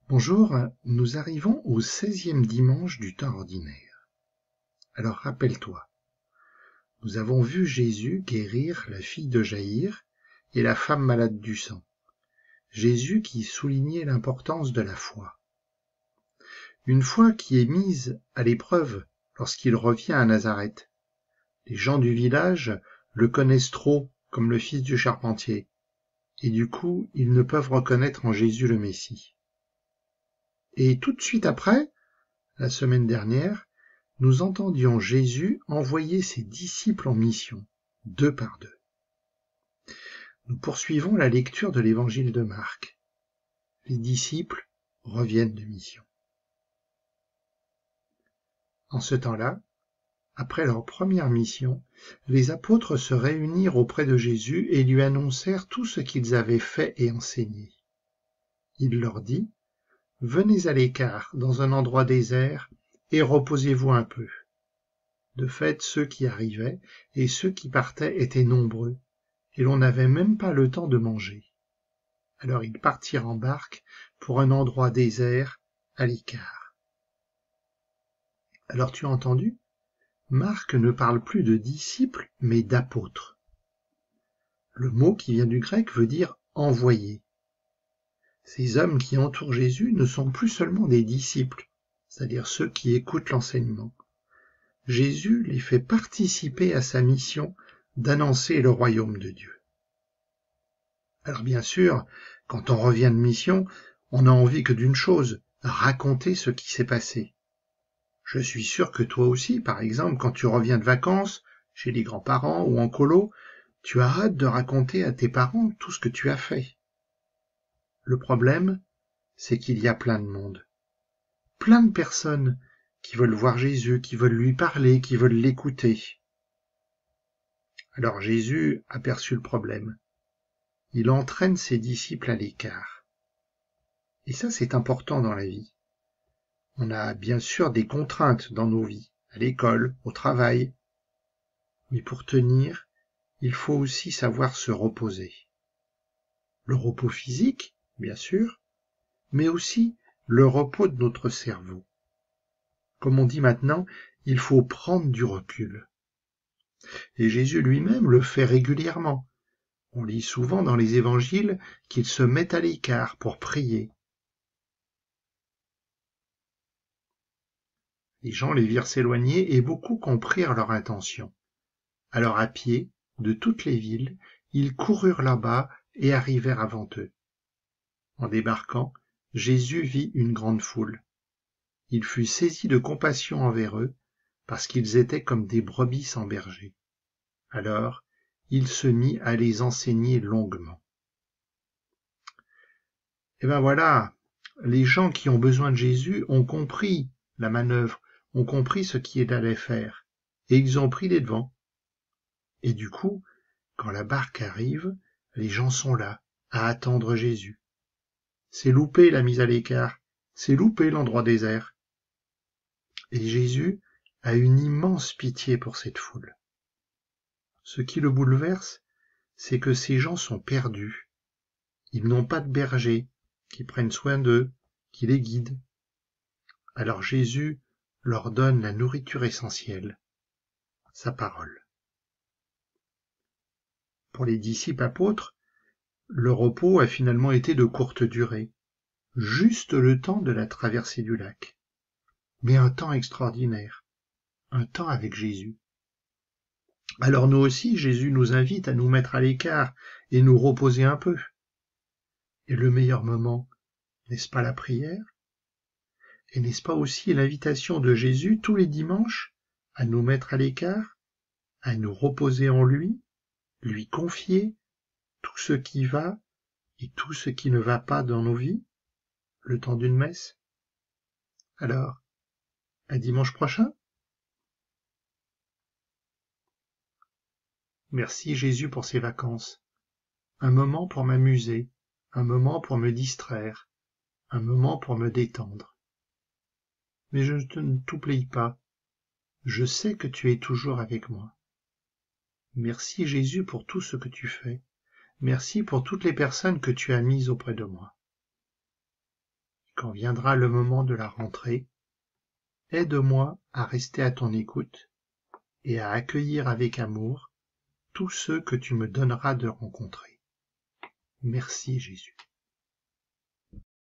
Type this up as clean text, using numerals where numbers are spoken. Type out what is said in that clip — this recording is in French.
Bonjour, nous arrivons au 16e dimanche du temps ordinaire. Alors rappelle-toi, nous avons vu Jésus guérir la fille de Jaïr et la femme malade du sang. Jésus qui soulignait l'importance de la foi. Une foi qui est mise à l'épreuve lorsqu'il revient à Nazareth. Les gens du village le connaissent trop comme le fils du charpentier, et du coup ils ne peuvent reconnaître en Jésus le Messie. Et tout de suite après, la semaine dernière, nous entendions Jésus envoyer ses disciples en mission, 2 par 2. Nous poursuivons la lecture de l'évangile de Marc. Les disciples reviennent de mission. En ce temps-là, après leur première mission, les apôtres se réunirent auprès de Jésus et lui annoncèrent tout ce qu'ils avaient fait et enseigné. Il leur dit : « Venez à l'écart, dans un endroit désert, et reposez-vous un peu. » De fait, ceux qui arrivaient et ceux qui partaient étaient nombreux, et l'on n'avait même pas le temps de manger. Alors ils partirent en barque pour un endroit désert, à l'écart. Alors tu as entendu ? Marc ne parle plus de disciples, mais d'apôtres. Le mot qui vient du grec veut dire « envoyé ». Ces hommes qui entourent Jésus ne sont plus seulement des disciples, c'est-à-dire ceux qui écoutent l'enseignement. Jésus les fait participer à sa mission d'annoncer le royaume de Dieu. Alors bien sûr, quand on revient de mission, on n'a envie que d'une chose, raconter ce qui s'est passé. Je suis sûr que toi aussi, par exemple, quand tu reviens de vacances, chez les grands-parents ou en colo, tu as hâte de raconter à tes parents tout ce que tu as fait. Le problème, c'est qu'il y a plein de monde. Plein de personnes qui veulent voir Jésus, qui veulent lui parler, qui veulent l'écouter. Alors Jésus aperçut le problème. Il entraîne ses disciples à l'écart. Et ça, c'est important dans la vie. On a bien sûr des contraintes dans nos vies, à l'école, au travail. Mais pour tenir, il faut aussi savoir se reposer. Le repos physique, bien sûr, mais aussi le repos de notre cerveau. Comme on dit maintenant, il faut prendre du recul. Et Jésus lui-même le fait régulièrement. On lit souvent dans les évangiles qu'il se met à l'écart pour prier. Les gens les virent s'éloigner et beaucoup comprirent leur intention. Alors à pied, de toutes les villes, ils coururent là-bas et arrivèrent avant eux. En débarquant, Jésus vit une grande foule. Il fut saisi de compassion envers eux, parce qu'ils étaient comme des brebis sans berger. Alors, il se mit à les enseigner longuement. Et ben voilà, les gens qui ont besoin de Jésus ont compris la manœuvre, ont compris ce qu'il allait faire, et ils ont pris les devants. Et du coup, quand la barque arrive, les gens sont là, à attendre Jésus. C'est loupé la mise à l'écart, c'est loupé l'endroit désert. Et Jésus a une immense pitié pour cette foule. Ce qui le bouleverse, c'est que ces gens sont perdus. Ils n'ont pas de berger qui prennent soin d'eux, qui les guide. Alors Jésus leur donne la nourriture essentielle, sa parole. Pour les disciples apôtres, le repos a finalement été de courte durée, juste le temps de la traversée du lac, mais un temps extraordinaire, un temps avec Jésus. Alors nous aussi, Jésus nous invite à nous mettre à l'écart et nous reposer un peu. Et le meilleur moment, n'est-ce pas la prière ? Et n'est-ce pas aussi l'invitation de Jésus tous les dimanches à nous mettre à l'écart, à nous reposer en lui confier tout ce qui va et tout ce qui ne va pas dans nos vies, le temps d'une messe ? Alors, à dimanche prochain. Merci Jésus pour ces vacances. Un moment pour m'amuser, un moment pour me distraire, un moment pour me détendre. Mais je ne t'oublie pas. Je sais que tu es toujours avec moi. Merci Jésus pour tout ce que tu fais. Merci pour toutes les personnes que tu as mises auprès de moi. quand viendra le moment de la rentrée, aide-moi à rester à ton écoute et à accueillir avec amour tous ceux que tu me donneras de rencontrer. Merci Jésus.